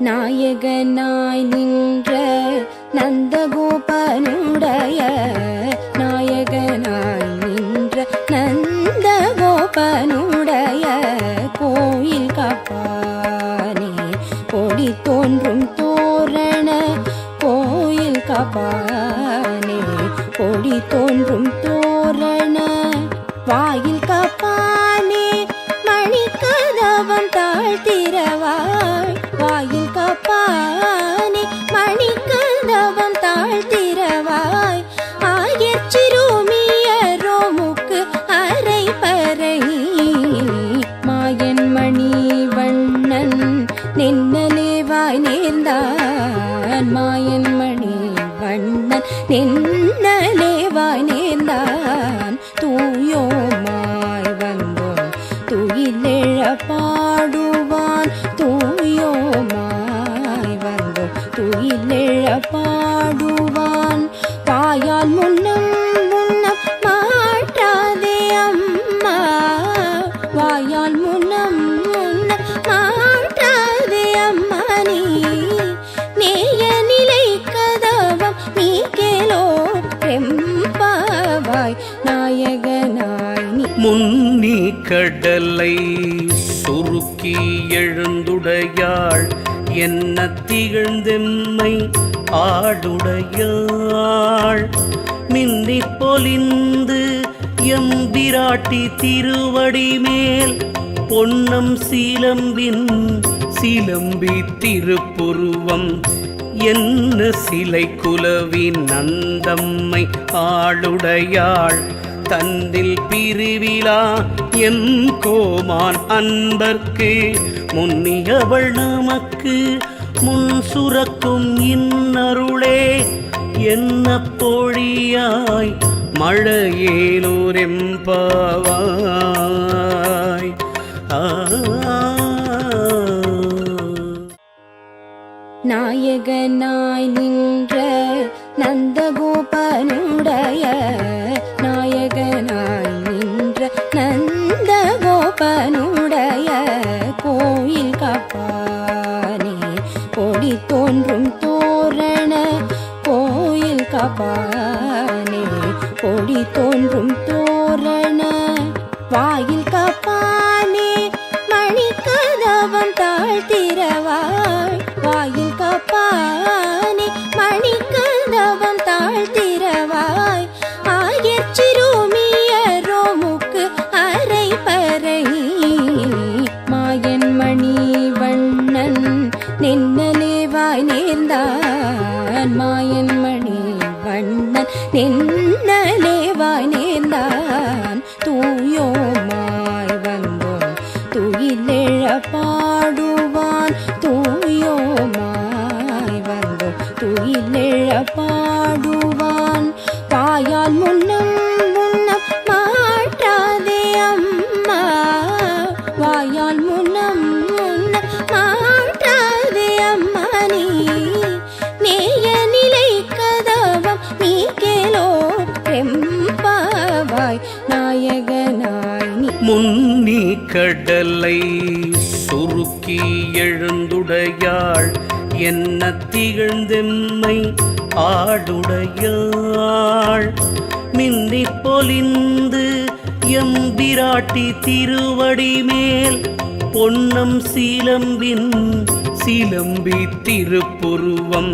நாயகனாய் நின்ற நந்தகோபனுடைய நாயகனாய் நின்ற நந்தகோபனுடைய கோயில் காப்பானே கொடி தோன்றும் தோரண கோயில் காப்பானே கொடி தோன்றும் தோரண வாயில் காப்பானே மணிக்கதவம் தாழ்த்திரவாய் வாயில் காப்பானே மணிக்கதவம் தாழ்த்திரவாய் ஆயச்சிறுமியரோமுக்கு அரை பறை மாயன் மணி வண்ணன் நின்னலேவாய் நேர்ந்தான் மாயன் மணி வண்ணன் நின்னலேவாய் நேர்ந்தான் தூயோமாய் வந்தோம் துயிலெழ பாடுவான் தூயோமாய் வந்தோம் துயிலெழ பாடுவான் வாயால் முன்னம் முன்னம் மாட்டாதே அம்மா வாயால் முன்னம் முன்னம் மாட்டாதே அம்மா நீ நேய நிலை கதவம் நீ கேளோ ரெம்பாவாய் நாயகனாய் நீ முன்னி கடலை சுருக்கி எழுந்துடையாள் என்ன திகழ்ந்தெம்மை ஆடுடையாள் மின்னி பொலிந்து எம்பிராட்டி திருவடி மேல் பொன்னம் சீலம்பின் சிலம்பி திருப்புருவம் என்ன சிலை குலவி நந்தம்மை ஆளுடையாள் தந்தில் பிரிவிழா எம் கோமான் அன்பர்க்கு முன்னியவள் நமக்கு முன் சுரக்கும் இன்னருளே என்ன பொழியாய் மழையேலோரெம்பாவாய் நாயகனாய் நின்ற நந்தகோபனுடைய நாயகனாய் நின்ற நந்தகோபனுடைய கோயில் காப்பானே கொடி தோன்றும் தோரண கோயில் காப்பானே கொடி தோன்றும் தோரண வாயில் காப்பானே மணிக்கதவம் தாழ்த்திரவாய் வாயில் காப்பானே மணிக்கதவம் தாழ்த்திரவாய் ஆயச்சிறுமியரோமுக்கு அரை பறை மாயன் மணி வண்ணன் நின்னலேவாய் நேர்ந்தான் மாயன் மணி வண்ணன் நின்னலேவாய் நேர்ந்தான் தூயோமாய் வந்தோம் துயிலெழ பாடுவான் தூயோமாய் வந்தோம் துயிலெழ பாடுவான் வாயால் முன்னம் முன்னம் மாட்டாதே அம்மா வாயால் முன்னம் முன்னம் மாட்டாதே அம்மா நீ நேய நிலை கதவம் நீ கேளோ ரெம்பாவாய் நாயகனாய் நீ முன்னி கடலை சுருக்கி எழுந்துடையாள் என்ன திகழ்ந்தெம்மை ஆடுடையாள் மின்னி பொலிந்து எம்பிராட்டி திருவடி மேல் பொன்னம் சீலம்பின் சிலம்பி திருப்புருவம்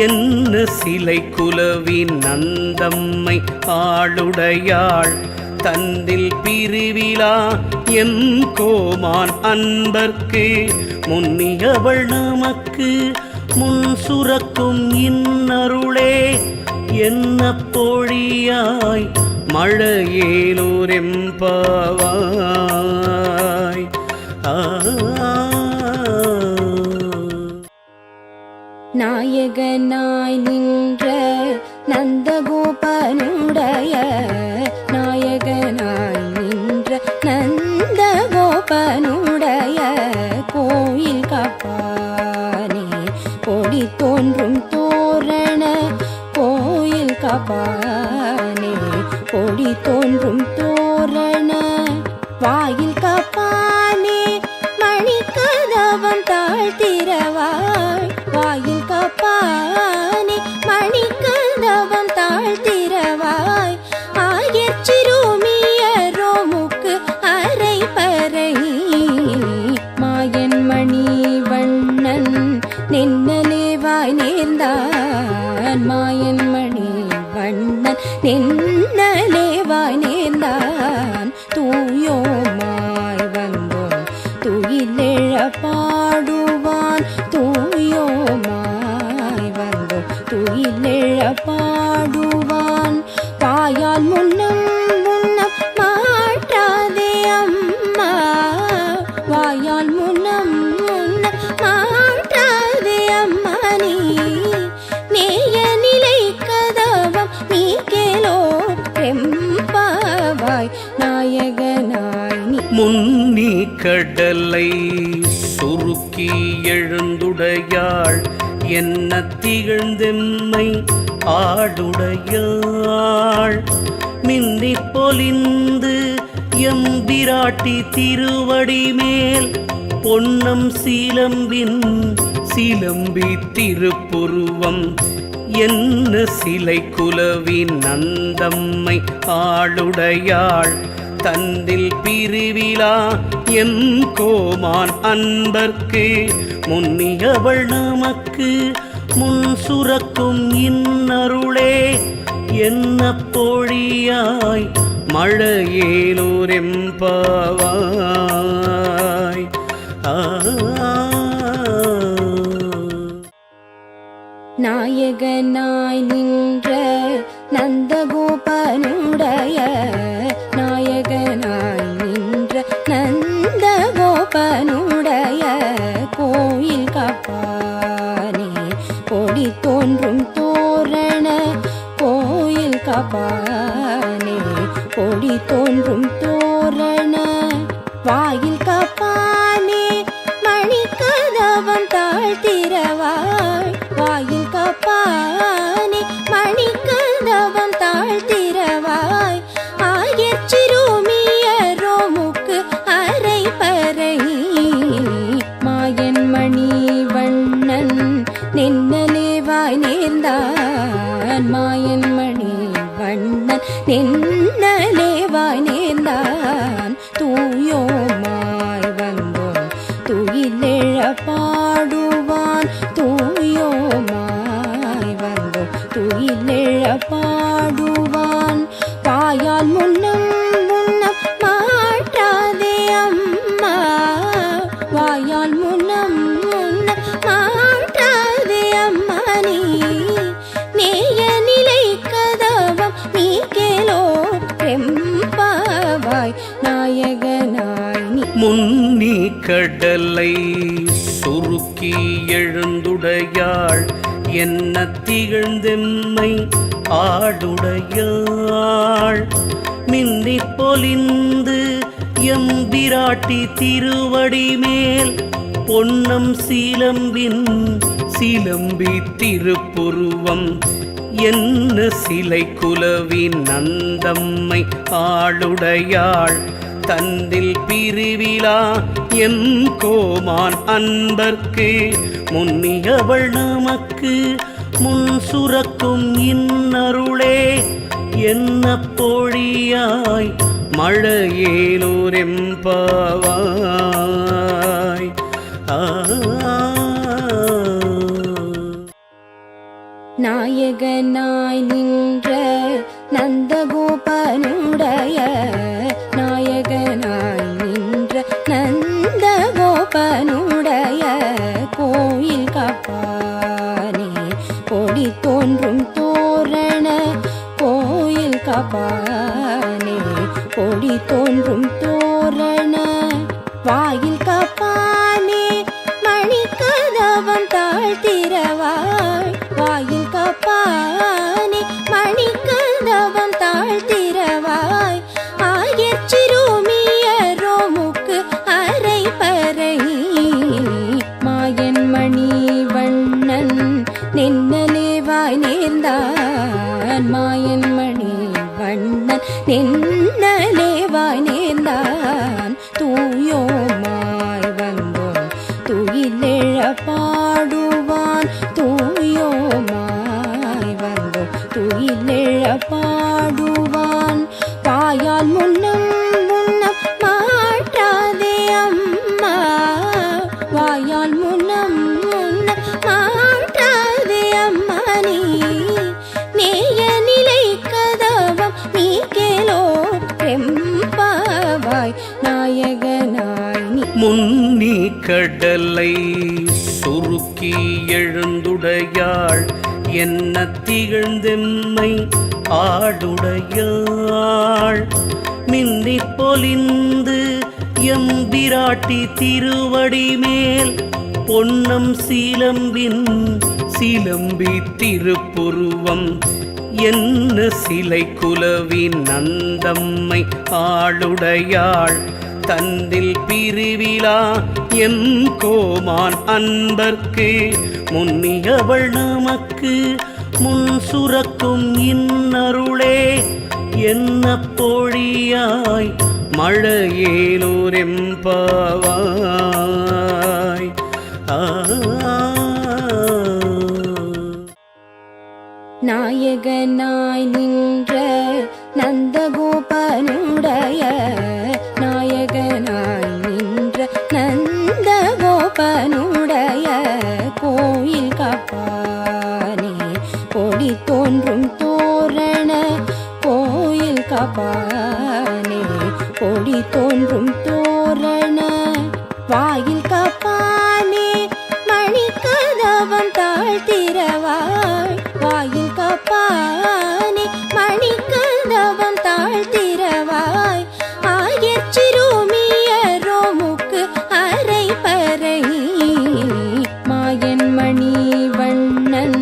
என்ன சிலை குலவி நந்தம்மை ஆளுடையாள் தந்தில் பிரிவிழா எம் கோமான் அன்பர்க்கு முன்னியவள் நமக்கு முன் சுரக்கும் இன்னருளே என்ன பொழியாய் மழையேலோரெம்பாவாய் நாயகனாய் நின்ற நந்தகோபனுடைய நாயகனாய் நின்ற நந்தகோபனுடைய கோயில் காப்பானே கொடி தோன்றும் தோரண கோயில் காப்பானே கொடி தோன்றும் தோரண வாயில் காப்பானே மணிக்கதவம் தாழ்த்திரவாய் வாயில் காப்பானே மணிக்கதவம் தாழ்த்திரவாய் ஆயச்சிறுமியரோமுக்கு அரை பறை மாயன் மணி வண்ணன் நின்னலேவாய் நேர்ந்தான் மாயன் மணி வண்ணன் நின்னலேவாய் நேர்ந்தான் தூயோமாய் வந்தோம் துயிலெழ பாடுவான் தூயோமாய் வந்தோம் துயிலெழ பாடுவான் வாயால் முன்னம் முன்னம் மாற்றாதே அம்மா வாயால் முன்னம் முன்னம் மாற்றாதே அம்மா நீ நேய நிலை கதவம் நீ கேளோ ரெம்பாவாய் நாயகனாய் நீ முன்னி கடலை சுருக்கி எழுந்துடையாள் என்ன திகழ்ந்தெம்மை ஆடுடையாள் மின்னி பொலிந்து எம்பிராட்டி திருவடி மேல் பொன்னம் சீலம்பின் சிலம்பி திருப்புருவம் என்ன சிலை குலவின் நந்தம்மை ஆளுடையாள் தந்தில் பிரிவிழா எம் கோமான் அன்பர்க்கு முன்னியவள் நமக்கு முன் சுரக்கும் இன்னருளே என்ன பொழியாய் மழையேலோரெம்பாவாய் நாயகனாய் நின்ற நந்தகோபனுடைய நாயகனாய் நின்ற நந்தகோபனுடைய கோயில் காப்பானே கொடி தோன்றும் தோரண கோயில் காப்பானே கொடி தோன்றும் தோரண வாயில் காப்பானே மணிக்கதவம் தாழ்த்திரவாய் வாயில் காப்பானே மணிக்கதவம் தாழ்த்திரவாய் ஆயச்சிறுமியரோமுக்கு அரை பறை மாயன் மணி வண்ணன் நின்னலேவாய் நேர்ந்தான் மாயன் மணி வண்ணன் நின்னலேவாய் நேர்ந்தான் தூயோமாய் வந்தோம் துயிலெழ பாடுவான் தூயோமாய் வந்தோம் துயிலெழ பாடுவான் வாயால் முன்னம் முன்னம் மாற்றாதே அம்மா வாயால் முன்னம் முன்னம் மாற்றாதே அம்மா நீ நேய நிலை கதவம் நீ கேளோ ரெம்பாவாய் நாயகனாய் நீ முன்னி கடலை சுருக்கி எழுந்துடையாள் என்ன திகழ்ந்தெம்மை ஆடுடையாள் மின்னி பொலிந்து எம்பிராட்டி திருவடி மேல் பொன்னம் சீலம்பின் சிலம்பி திருப்புருவம் என்ன சிலை குலவின் நந்தம்மை ஆளுடையாள் தந்தில் பிரிவிழா எம் கோமான் அன்பர்க்கு முன்னியவள் நமக்கு முன் சுரக்கும் இன்னருளே என்ன பொழியாய் மழையேலோரெம்பாவாய் நாயகனாய் நின்ற நந்தகோபனுடைய நாயகனாய் நின்ற நந்தகோபனுடைய கோயில் காப்பானே கொடி தோன்றும் தோரண கோயில் காப்பானே கொடி தோன்றும் தோரண வாயில் காப்பானே மணிக்கதவம் தாழ்த்திரவாய் வாயில் காப்பானே மணிக்கதவம் தாழ்த்திரவாய் ஆயச்சிறுமியரோமுக்கு அரை பறை மாயன் மணி வண்ணன் நின்னலேவாய் நேர்ந்தான் மாயன் மணி வண்ணன் நின்னலேவாய் நேர்ந்தான் தூயோமாய் வந்தோம் துயிலே துயிலெழ பாடுவான் தூயோமாய் வந்தோம் துயிலெழ பாடுவான் வாயால் முன்னம் முன்னம் மாற்றாதே அம்மா வாயால் முன்னம் முன்னம் மாற்றாதே அம்மா நீ நேய நிலை கதவம் நீ கேளோ ரெம்பாவாய் நாயகனாய் நீ முன்னி கடலை சுருக்கி எழுந்துடையாள் என்ன திகழ்ந்தெம்மை ஆடுடையாள் மின்னி பொலிந்து எம்பிராட்டி திருவடி மேல் பொன்னம் சீலம்பின் சிலம்பி திருப்புருவம் என்ன சிலை குலவின் நந்தம்மை ஆளுடையாள் தந்தில் பிரிவிழா எம் கோமான் அன்பர்க்கு முன்னியவள் நமக்கு முன் சுரக்கும் இன்னருளே என்ன பொழியாய் மழையேலூரெம்பாவாய் நாயகனாய் நின்ற நந்தகோபனுடைய நாயகனாய் நின்ற நந்தகோபனுடைய கோயில் காப்பானே கொடி தோன்றும் தோரண கோயில் காப்பானே கொடி தோன்றும் தோரண வாயில் காப்பானே மணிக்கதவம் தாழ்த்திரவாய் வாயில் காப்பானே மணிக்கதவம் தாழ்த்திரவாய் ஆயச்சிறுமியரோமுக்கு அரை பறை மாயன் மணி வண்ணன்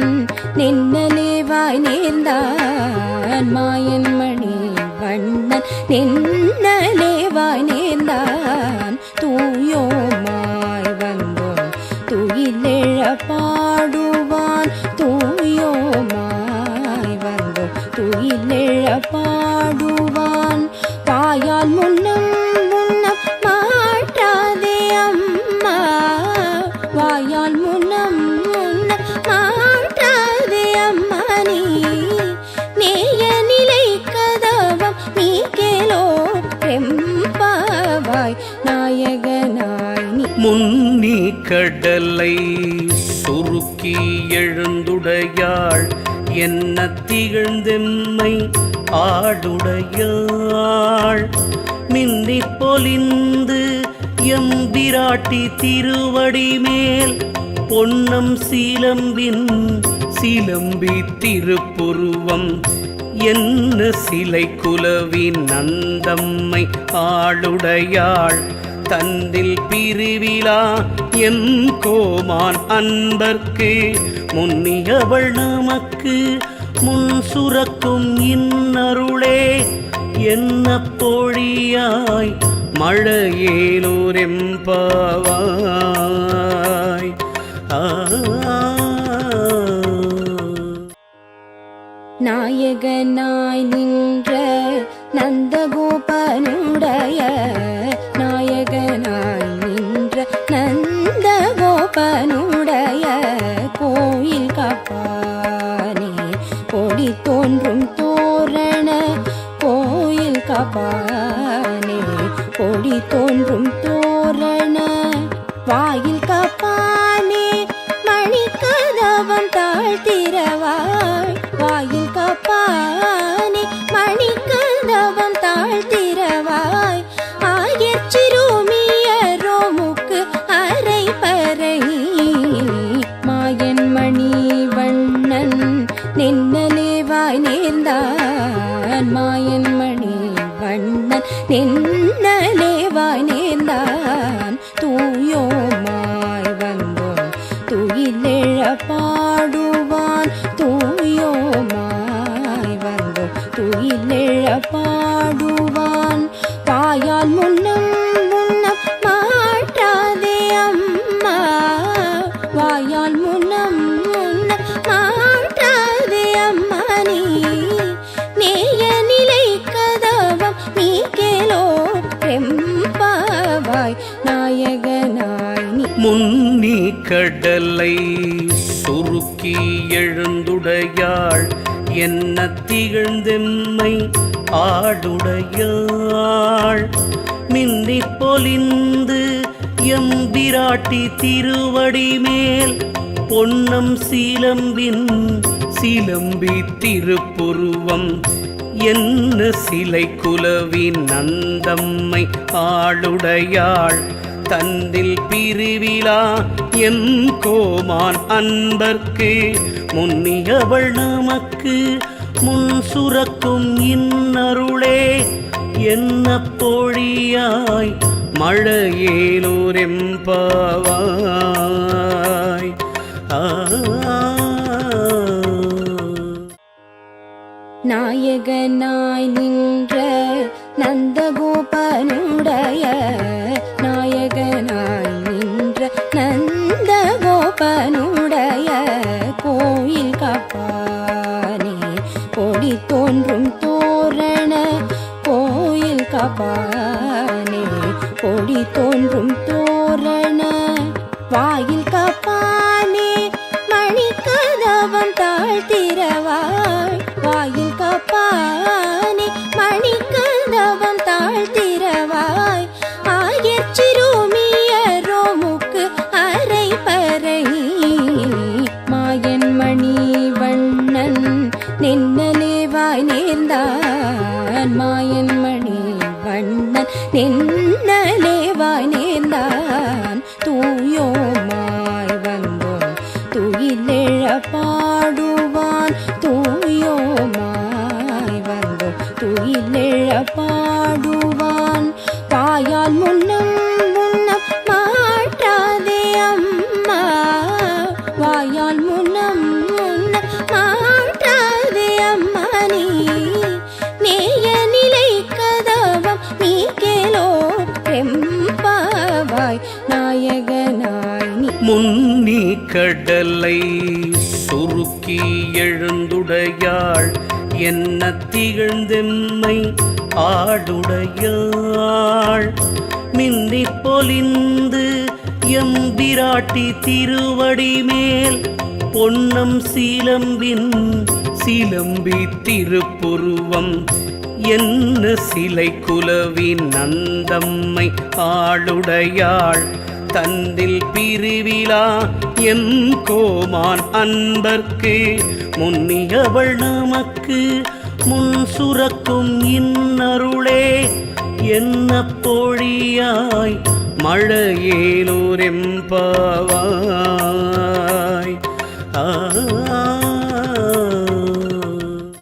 நின்னலேவாய் நேர்ந்தான் மாயன் மணி வண்ணன் நின்னலேவாய் நேர்ந்தான் தூயோமாய் வந்தோம் துயிலெழ பாடுவான் தூயோமாய் வந்தோம் துயிலெழ பாடுவான் வாயால் முன்னம் முன்னம் மாற்றாதே அம்மா வாயால் முன்னம் முன்னம் மாற்றாதே அம்மா நீ நேய நிலை கதவம் நீ கேளோ ரெம்பாவாய் நாயகனாய் நீ முன்னி கடலை சுருக்கி எழுந்துடையாள் என்ன திகழ்ந்தெம்மை ஆடுடையாள் மின்னி பொலிந்து எம்பிராட்டி திருவடி மேல் பொன்னம் சீலம்பின் சிலம்பி திருப்புருவம் என்ன சிலை குலவின் நந்தம்மை ஆளுடையாள் தந்தில் பிரிவிழா எம் கோமான் அன்பர்க்கு முன்னியவள் நமக்கு முன் சுரக்கும் இன்னருளே என்ன பொழியாய் மழையேலூரெம்பாவாய் நாயகனாய் நின்ற நந்தகோபனுடைய நாயகனாய் நின்ற நந்தகோபனுடைய கோயில் காப்பானே கொடி தோன்றும் தோரண கோயில் காப்பானே கொடி தோன்றும் தோரண வாயில் காப்பானே மணிக்கதவம் தாழ்த்திரவாய் வாயில் காப்பானே மணிக்கதவம் தாழ்த்திரவாய் ஆயச்சிறுமியரோமுக்கு அரை பறை மாயன் மணி வண்ணன் நின்னலேவாய் நேர்ந்தான் மாயன் மணி வண்ணன் நின்னலேவாய் நேர்ந்தான் தூயோமாய் வந்தோம் துயிலெழ பாடுவான் தூயோமாய் வந்தோம் துயிலெழ பாடுவான் வாயால் முன்னம் முன்னம் மாற்றாதே அம்மா வாயால் முன்னம் முன்னம் மாற்றாதே அம்மா நீ நேய நிலை கதவம் நீ கேளோ ரெம்பாவாய் நாயகனாய் நீ முன்னி கடலை சுருக்கி எழுந்துடையாள் என்ன திகழ்ந்தெம்மை ஆடுடையாள் மின்னி பொலிந்து எம்பிராட்டி திருவடி மேல் பொன்னம் சிலம்பி திருப்புருவம் என்ன சிலை குலவின் நந்தம்மை ஆளுடையாள் தந்தில் பிரிவிழா எம் கோமான் அன்பர்க்கு முன்னியவள் நமக்கு முன் சுரக்கும் இன்னருளே என்ன பொழியாய் மழையேலூரெம்பாவாய். நாயகனாய் நின்ற நந்தகோபனுடைய நாயகனாய் நின்ற நந்தகோபனுடைய கோயில் காப்பானே கொடி தோன்றும் தோரண கோயில் காப்பானே கொடி தோன்றும் தோரண வாயில் காப்பானே மணிக்கதவம் தாழ்த்திரவாய் வாயில் காப்பானே மணிக்கதவம் தாழ்த்திரவாய் ஆயச்சிறுமியரோமுக்கு அரை பறை மாயன் மணி வண்ணன் நின்னலேவாய் நேர்ந்தான் மாயன் மணி வண்ணன் நின்னலேவாய் நேர்ந்தான் தூயோமாய் வந்தோம் துயிலெழ பாடுவான் தூயோமாய் வந்தோம் துயிலெழ பாடுவான் வாயால் முன்னம் முன்னம் மாட்டாதே அம்மா வாயால் முன்னம் முன்னம் மாட்டாதே அம்மா நீ நேய நிலை கதவம் நீ கேளோ ரெம்பாவாய் நாயகனாய் நீ முன்னி கடலை சுருக்கி எழுந்துடையாள் என்ன திகழ்ந்தெம்மை ஆடுடையாள் மின்னி பொலிந்து எம்பிராட்டி திருவடி மேல் பொன்னம் சிலம்பி திருப்புருவம் என்ன சிலை குலவின் நந்தம்மை ஆளுடையாள் தந்தில் பிரிவிழா எம் கோமான் அன்பர்க்கு முன்னியவள் நமக்கு முன் சுரக்கும் இன்னருளே என்ன பொழியாய் மழையேலூரெம்பாவாய்.